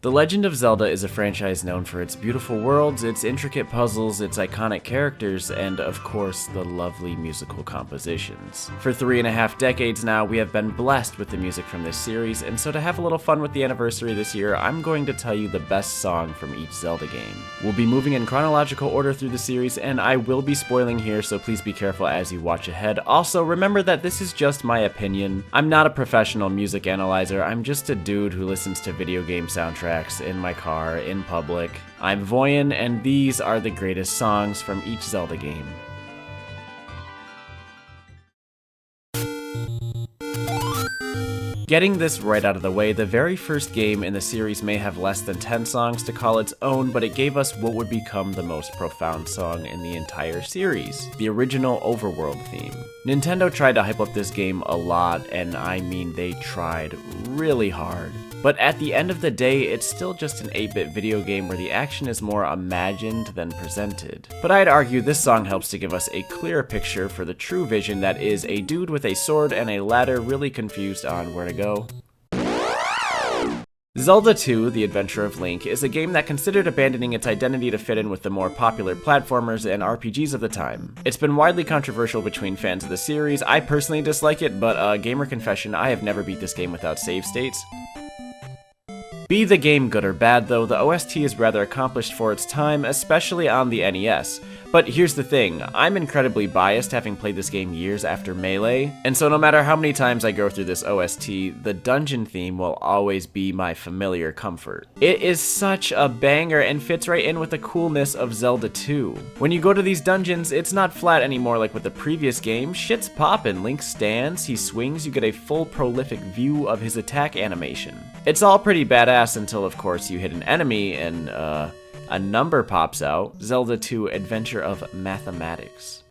The Legend of Zelda is a franchise known for its beautiful worlds, its intricate puzzles, its iconic characters, and of course, the lovely musical compositions. For 3.5 decades now, we have been blessed with the music from this series, and so to have a little fun with the anniversary this year, I'm going to tell you the best song from each Zelda game. We'll be moving in chronological order through the series, and I will be spoiling here, so please be careful as you watch ahead. Also, remember that this is just my opinion. I'm not a professional music analyzer, I'm just a dude who listens to video game soundtracks in my car, in public. I'm Voyan, and these are the greatest songs from each Zelda game. Getting this right out of the way, the very first game in the series may have less than 10 songs to call its own, but it gave us what would become the most profound song in the entire series, the original Overworld theme. Nintendo tried to hype up this game a lot, and I mean they tried really hard. But at the end of the day, it's still just an 8-bit video game where the action is more imagined than presented. But I'd argue this song helps to give us a clearer picture for the true vision that is a dude with a sword and a ladder really confused on where to go. Zelda 2: The Adventure of Link is a game that considered abandoning its identity to fit in with the more popular platformers and RPGs of the time. It's been widely controversial between fans of the series. I personally dislike it, but gamer confession, I have never beat this game without save states. Be the game good or bad though, the OST is rather accomplished for its time, especially on the NES. But here's the thing, I'm incredibly biased having played this game years after Melee, and so no matter how many times I go through this OST, the dungeon theme will always be my familiar comfort. It is such a banger and fits right in with the coolness of Zelda 2. When you go to these dungeons, it's not flat anymore like with the previous game, shit's poppin', Link stands, he swings, you get a full prolific view of his attack animation. It's all pretty badass until of course you hit an enemy and a number pops out. Zelda 2: Adventure of Mathematics.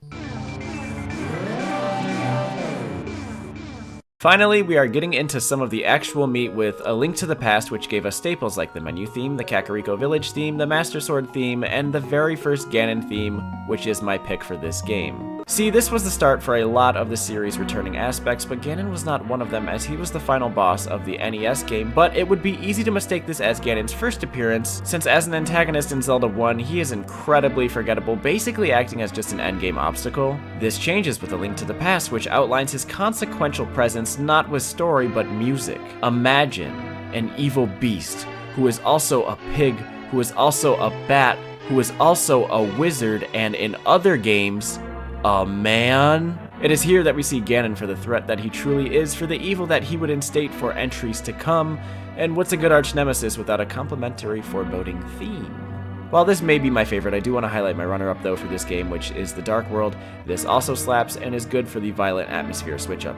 Finally, we are getting into some of the actual meat with A Link to the Past, which gave us staples like the menu theme, the Kakariko Village theme, the Master Sword theme, and the very first Ganon theme, which is my pick for this game. See, this was the start for a lot of the series' returning aspects, but Ganon was not one of them as he was the final boss of the NES game, but it would be easy to mistake this as Ganon's first appearance, since as an antagonist in Zelda 1, he is incredibly forgettable, basically acting as just an endgame obstacle. This changes with A Link to the Past, which outlines his consequential presence not with story but music. Imagine an evil beast who is also a pig, who is also a bat, who is also a wizard, and in other games, a man? It is here that we see Ganon for the threat that he truly is, for the evil that he would instate for entries to come, and what's a good arch-nemesis without a complementary foreboding theme? While this may be my favorite, I do want to highlight my runner-up though for this game, which is The Dark World. This also slaps and is good for the violent atmosphere switch-up.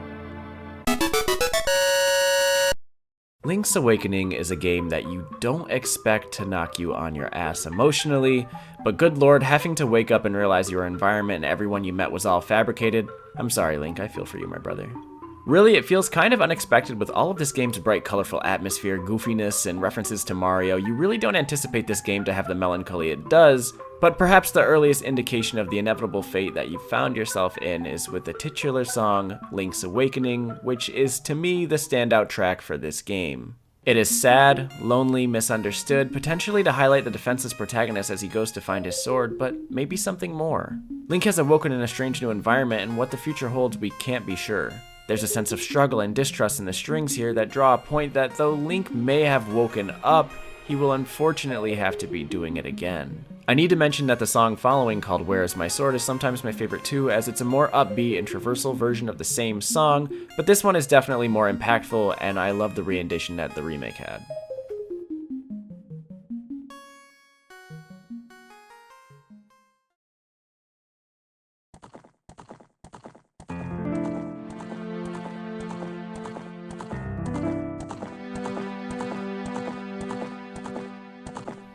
Link's Awakening is a game that you don't expect to knock you on your ass emotionally, but good lord, having to wake up and realize your environment and everyone you met was all fabricated. I'm sorry, Link, I feel for you, my brother. Really, it feels kind of unexpected with all of this game's bright, colorful atmosphere, goofiness, and references to Mario. You really don't anticipate this game to have the melancholy it does, but perhaps the earliest indication of the inevitable fate that you found yourself in is with the titular song, Link's Awakening, which is to me the standout track for this game. It is sad, lonely, misunderstood, potentially to highlight the defenseless protagonist as he goes to find his sword, but maybe something more. Link has awoken in a strange new environment, and what the future holds we can't be sure. There's a sense of struggle and distrust in the strings here that draw a point that though Link may have woken up, he will unfortunately have to be doing it again. I need to mention that the song following, called Where Is My Sword, is sometimes my favorite too, as it's a more upbeat and traversal version of the same song, but this one is definitely more impactful, and I love the rendition that the remake had.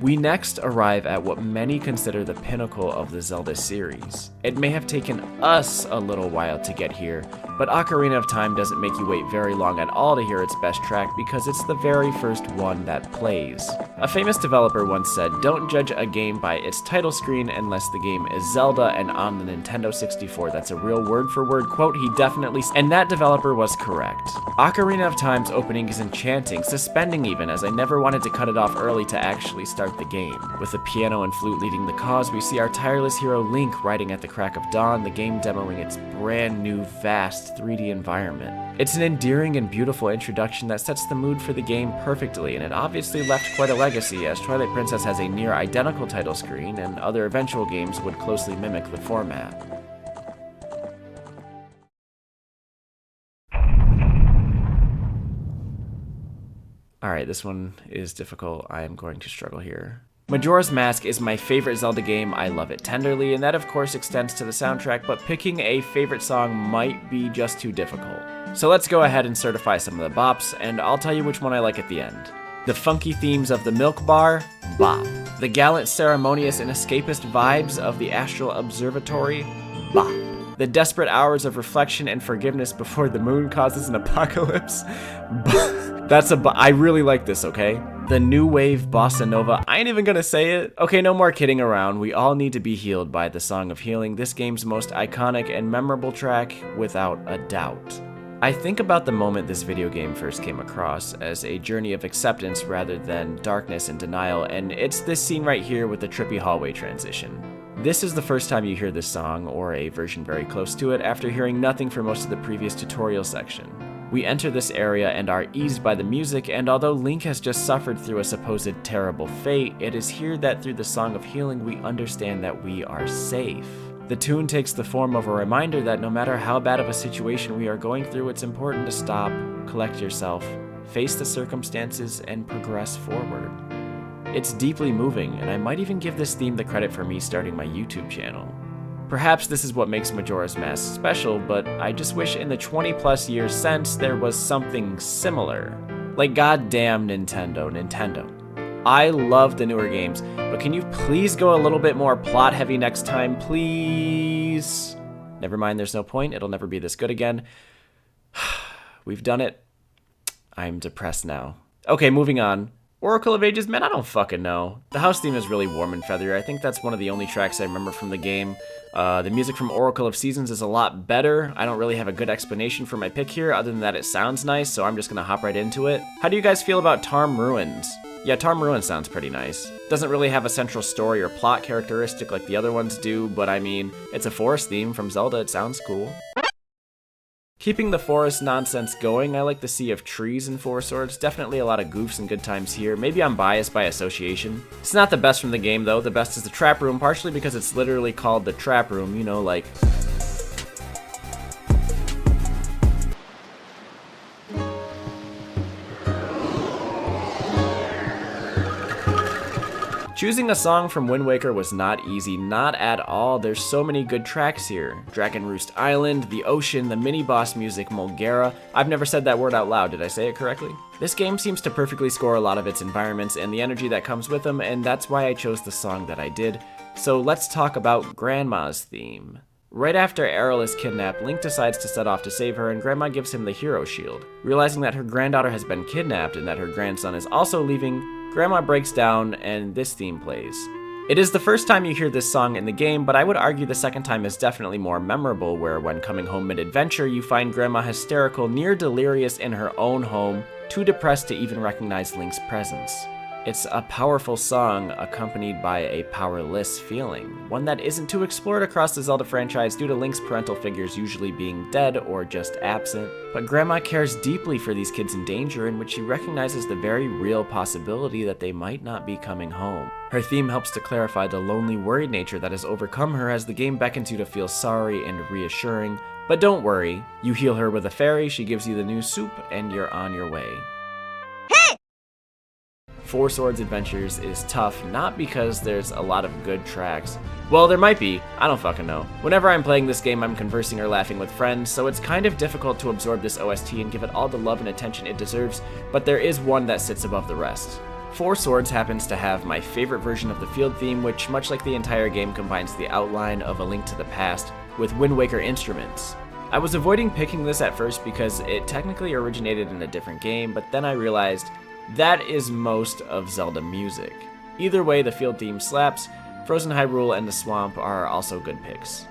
We next arrive at what many consider the pinnacle of the Zelda series. It may have taken us a little while to get here, But Ocarina of Time doesn't make you wait very long at all to hear its best track because it's the very first one that plays. A famous developer once said, "Don't judge a game by its title screen unless the game is Zelda," and on the Nintendo 64, that's a real word-for-word quote he definitely said, and that developer was correct. Ocarina of Time's opening is enchanting, suspending even, as I never wanted to cut it off early to actually start the game. With the piano and flute leading the cause, we see our tireless hero Link riding at the crack of dawn, the game demoing its brand new, vast 3D environment. It's an endearing and beautiful introduction that sets the mood for the game perfectly, and it obviously left quite a legacy, as Twilight Princess has a near identical title screen, and other eventual games would closely mimic the format. Alright, this one is difficult. I am going to struggle here. Majora's Mask is my favorite Zelda game. I love it tenderly, and that of course extends to the soundtrack, but picking a favorite song might be just too difficult. So let's go ahead and certify some of the bops, and I'll tell you which one I like at the end. The funky themes of the Milk Bar, bop. The gallant, ceremonious, and escapist vibes of the Astral Observatory, bop. The desperate hours of reflection and forgiveness before the moon causes an apocalypse, I really like this, okay? The new wave bossa nova, I ain't even gonna say it. Okay, no more kidding around. We all need to be healed by the Song of Healing, this game's most iconic and memorable track, without a doubt. I think about the moment this video game first came across as a journey of acceptance rather than darkness and denial, and it's this scene right here with the trippy hallway transition. This is the first time you hear this song, or a version very close to it, after hearing nothing for most of the previous tutorial section. We enter this area and are eased by the music, and although Link has just suffered through a supposed terrible fate, it is here that through the Song of Healing we understand that we are safe. The tune takes the form of a reminder that no matter how bad of a situation we are going through, it's important to stop, collect yourself, face the circumstances, and progress forward. It's deeply moving, and I might even give this theme the credit for me starting my YouTube channel. Perhaps this is what makes Majora's Mask special, but I just wish in the 20+ years since there was something similar. Like, goddamn Nintendo. I love the newer games, but can you please go a little bit more plot heavy next time, please? Never mind, there's no point, it'll never be this good again. We've done it. I'm depressed now. Okay, moving on. Oracle of Ages, man, I don't fucking know. The house theme is really warm and feathery. I think that's one of the only tracks I remember from the game. The music from Oracle of Seasons is a lot better. I don't really have a good explanation for my pick here, other than that it sounds nice, so I'm just gonna hop right into it. How do you guys feel about Tarm Ruins? Yeah, Tarm Ruins sounds pretty nice. Doesn't really have a central story or plot characteristic like the other ones do, but I mean, it's a forest theme from Zelda, it sounds cool. Keeping the forest nonsense going, I like the Sea of Trees in Four Swords. Definitely a lot of goofs and good times here. Maybe I'm biased by association. It's not the best from the game though. The best is the Trap Room, partially because it's literally called the Trap Room, you know, like... Choosing a song from Wind Waker was not easy, not at all. There's so many good tracks here. Dragon Roost Island, the ocean, the mini-boss music, Mulgara. I've never said that word out loud, did I say it correctly? This game seems to perfectly score a lot of its environments and the energy that comes with them, and that's why I chose the song that I did. So let's talk about Grandma's theme. Right after Aryll is kidnapped, Link decides to set off to save her, and Grandma gives him the hero shield. Realizing that her granddaughter has been kidnapped and that her grandson is also leaving, Grandma breaks down and this theme plays. It is the first time you hear this song in the game, but I would argue the second time is definitely more memorable, where when coming home mid-adventure, you find Grandma hysterical, near delirious in her own home, too depressed to even recognize Link's presence. It's a powerful song accompanied by a powerless feeling, one that isn't too explored across the Zelda franchise due to Link's parental figures usually being dead or just absent. But Grandma cares deeply for these kids in danger, in which she recognizes the very real possibility that they might not be coming home. Her theme helps to clarify the lonely, worried nature that has overcome her as the game beckons you to feel sorry and reassuring. But don't worry, you heal her with a fairy, she gives you the new soup, and you're on your way. Four Swords Adventures is tough, not because there's a lot of good tracks. Well, there might be, I don't fucking know. Whenever I'm playing this game, I'm conversing or laughing with friends, so it's kind of difficult to absorb this OST and give it all the love and attention it deserves, but there is one that sits above the rest. Four Swords happens to have my favorite version of the field theme, which, much like the entire game, combines the outline of A Link to the Past with Wind Waker instruments. I was avoiding picking this at first because it technically originated in a different game, but then I realized that is most of Zelda music. Either way, the field theme slaps. Frozen Hyrule and the Swamp are also good picks.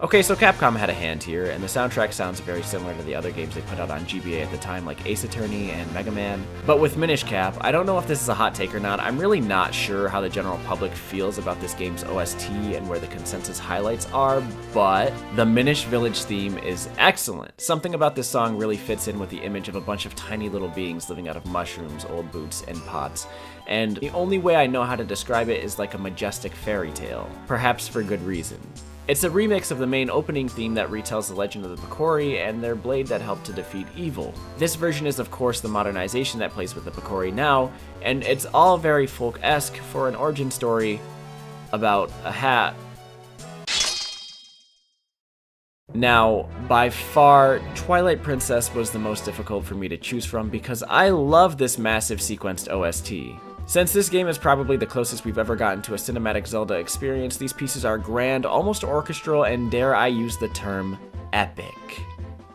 Okay, so Capcom had a hand here, and the soundtrack sounds very similar to the other games they put out on GBA at the time, like Ace Attorney and Mega Man. But with Minish Cap, I don't know if this is a hot take or not. I'm really not sure how the general public feels about this game's OST and where the consensus highlights are, but the Minish Village theme is excellent. Something about this song really fits in with the image of a bunch of tiny little beings living out of mushrooms, old boots, and pots. And the only way I know how to describe it is like a majestic fairy tale, perhaps for good reason. It's a remix of the main opening theme that retells the legend of the Picori and their blade that helped to defeat evil. This version is of course the modernization that plays with the Picori now, and it's all very folk-esque for an origin story about a hat. Now, by far, Twilight Princess was the most difficult for me to choose from because I love this massive sequenced OST. Since this game is probably the closest we've ever gotten to a cinematic Zelda experience, these pieces are grand, almost orchestral, and dare I use the term, epic.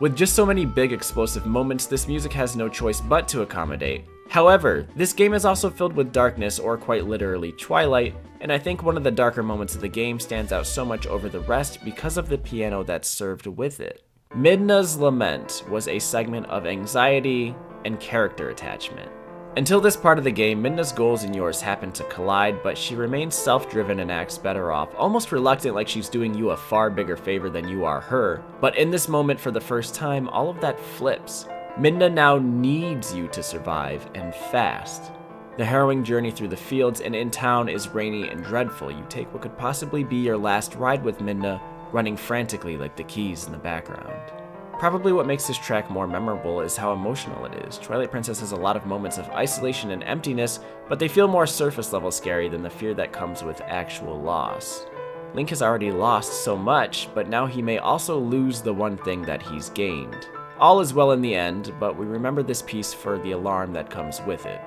With just so many big explosive moments, this music has no choice but to accommodate. However, this game is also filled with darkness, or quite literally twilight, and I think one of the darker moments of the game stands out so much over the rest because of the piano that's served with it. Midna's Lament was a segment of anxiety and character attachment. Until this part of the game, Midna's goals and yours happen to collide, but she remains self-driven and acts better off, almost reluctant, like she's doing you a far bigger favor than you are her. But in this moment, for the first time, all of that flips. Midna now needs you to survive, and fast. The harrowing journey through the fields and in town is rainy and dreadful. You take what could possibly be your last ride with Midna, running frantically like the keys in the background. Probably what makes this track more memorable is how emotional it is. Twilight Princess has a lot of moments of isolation and emptiness, but they feel more surface level scary than the fear that comes with actual loss. Link has already lost so much, but now he may also lose the one thing that he's gained. All is well in the end, but we remember this piece for the alarm that comes with it.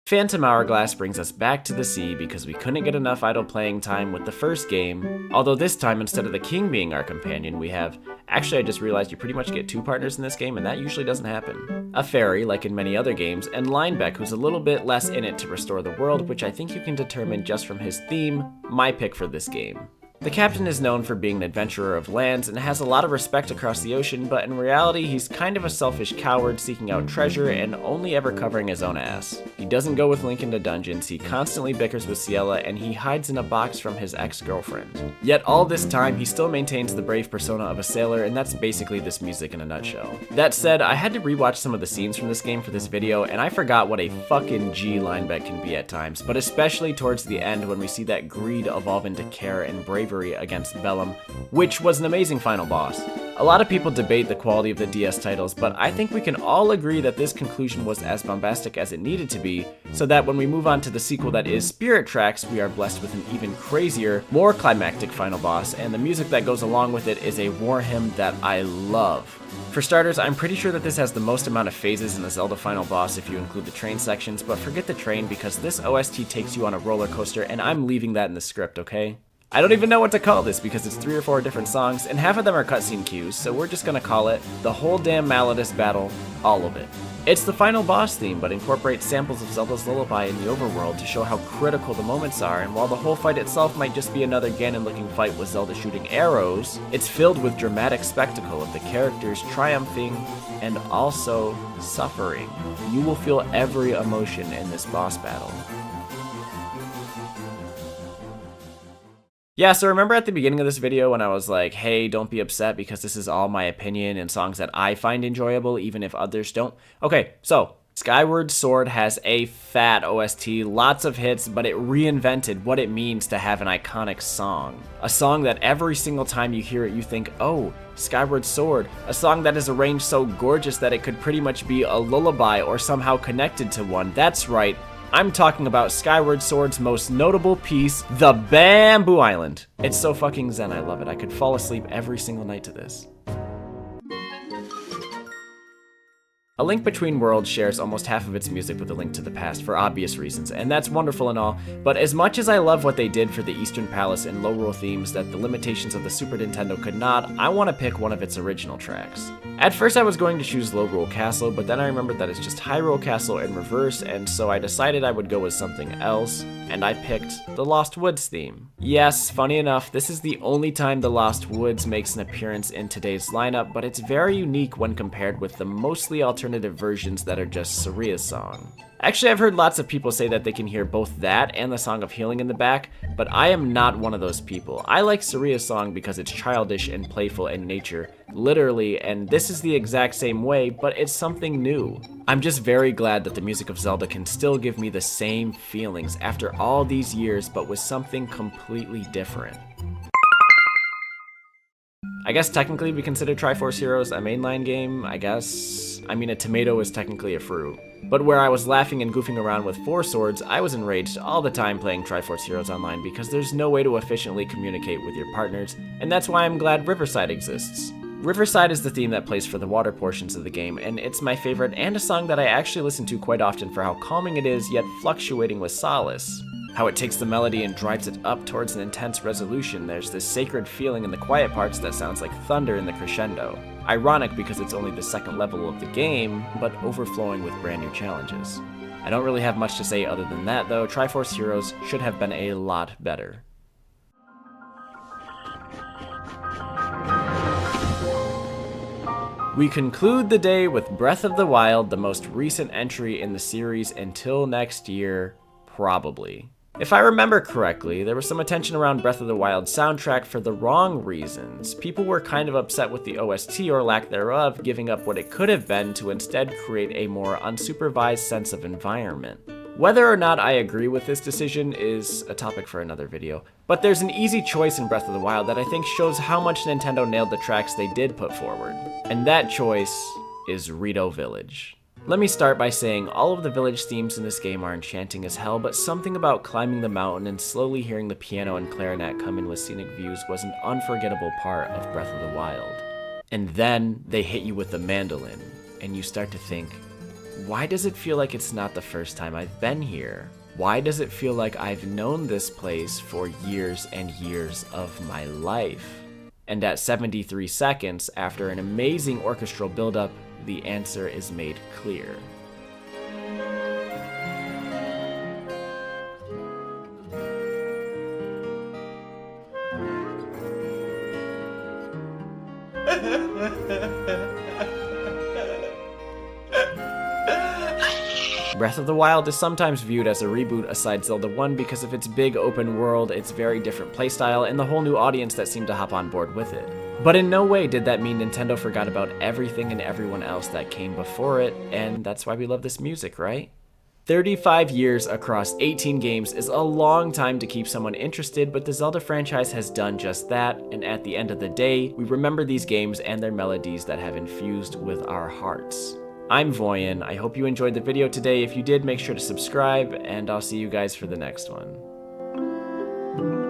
Phantom Hourglass brings us back to the sea because we couldn't get enough idle playing time with the first game, although this time instead of the king being our companion, we have... Actually, I just realized you pretty much get two partners in this game, and that usually doesn't happen. A fairy, like in many other games, and Linebeck, who's a little bit less in it to restore the world, which I think you can determine just from his theme, my pick for this game. The captain is known for being an adventurer of lands and has a lot of respect across the ocean, but in reality he's kind of a selfish coward seeking out treasure and only ever covering his own ass. He doesn't go with Link into dungeons, he constantly bickers with Ciela, and he hides in a box from his ex-girlfriend. Yet all this time he still maintains the brave persona of a sailor, and that's basically this music in a nutshell. That said, I had to rewatch some of the scenes from this game for this video, and I forgot what a fucking G Linebeck can be at times, but especially towards the end when we see that greed evolve into care and bravery against Bellum, which was an amazing final boss. A lot of people debate the quality of the DS titles, but I think we can all agree that this conclusion was as bombastic as it needed to be, so that when we move on to the sequel that is Spirit Tracks, we are blessed with an even crazier, more climactic final boss, and the music that goes along with it is a war hymn that I love. For starters, I'm pretty sure that this has the most amount of phases in the Zelda final boss if you include the train sections, but forget the train because this OST takes you on a roller coaster, and I'm leaving that in the script, okay? I don't even know what to call this because it's 3 or 4 different songs, and half of them are cutscene cues, so we're just gonna call it the whole damn Malladus battle, all of it. It's the final boss theme, but incorporates samples of Zelda's Lullaby in the overworld to show how critical the moments are, and while the whole fight itself might just be another Ganon-looking fight with Zelda shooting arrows, it's filled with dramatic spectacle of the characters triumphing and also suffering. You will feel every emotion in this boss battle. Yeah, so remember at the beginning of this video when I was like, hey, don't be upset because this is all my opinion and songs that I find enjoyable even if others don't? Okay, so Skyward Sword has a fat OST, lots of hits, but it reinvented what it means to have an iconic song. A song that every single time you hear it you think, oh, Skyward Sword. A song that is arranged so gorgeous that it could pretty much be a lullaby or somehow connected to one. That's right. I'm talking about Skyward Sword's most notable piece, The Bamboo Island. It's so fucking zen, I love it. I could fall asleep every single night to this. A Link Between Worlds shares almost half of its music with A Link to the Past for obvious reasons, and that's wonderful and all, but as much as I love what they did for the Eastern Palace and Lorule themes that the limitations of the Super Nintendo could not, I want to pick one of its original tracks. At first I was going to choose Lorule Castle, but then I remembered that it's just Hyrule Castle in reverse, and so I decided I would go with something else, and I picked the Lost Woods theme. Yes, funny enough, this is the only time the Lost Woods makes an appearance in today's lineup, but it's very unique when compared with the mostly alternative versions that are just Saria's song. Actually, I've heard lots of people say that they can hear both that and the Song of Healing in the back, but I am not one of those people. I like Saria's song because it's childish and playful in nature, literally, and this is the exact same way, but it's something new. I'm just very glad that the music of Zelda can still give me the same feelings after all these years, but with something completely different. I guess technically we consider Triforce Heroes a mainline game, I guess. I mean, a tomato is technically a fruit. But where I was laughing and goofing around with 4 swords, I was enraged all the time playing Triforce Heroes Online because there's no way to efficiently communicate with your partners, and that's why I'm glad Riverside exists. Riverside is the theme that plays for the water portions of the game, and it's my favorite and a song that I actually listen to quite often for how calming it is, yet fluctuating with solace. How it takes the melody and drives it up towards an intense resolution. There's this sacred feeling in the quiet parts that sounds like thunder in the crescendo. Ironic because it's only the second level of the game, but overflowing with brand new challenges. I don't really have much to say other than that though. Triforce Heroes should have been a lot better. We conclude the day with Breath of the Wild, the most recent entry in the series until next year, probably. If I remember correctly, there was some attention around Breath of the Wild's soundtrack for the wrong reasons. People were kind of upset with the OST or lack thereof, giving up what it could have been to instead create a more unsupervised sense of environment. Whether or not I agree with this decision is a topic for another video, but there's an easy choice in Breath of the Wild that I think shows how much Nintendo nailed the tracks they did put forward. And that choice is Rito Village. Let me start by saying all of the village themes in this game are enchanting as hell, but something about climbing the mountain and slowly hearing the piano and clarinet come in with scenic views was an unforgettable part of Breath of the Wild. And then they hit you with the mandolin, and you start to think, why does it feel like it's not the first time I've been here? Why does it feel like I've known this place for years and years of my life? And at 73 seconds, after an amazing orchestral buildup, the answer is made clear. Breath of the Wild is sometimes viewed as a reboot aside Zelda 1 because of its big open world, its very different playstyle, and the whole new audience that seemed to hop on board with it. But in no way did that mean Nintendo forgot about everything and everyone else that came before it, and that's why we love this music, right? 35 years across 18 games is a long time to keep someone interested, but the Zelda franchise has done just that, and at the end of the day, we remember these games and their melodies that have infused with our hearts. I'm Voyan. I hope you enjoyed the video today. If you did, make sure to subscribe, and I'll see you guys for the next one.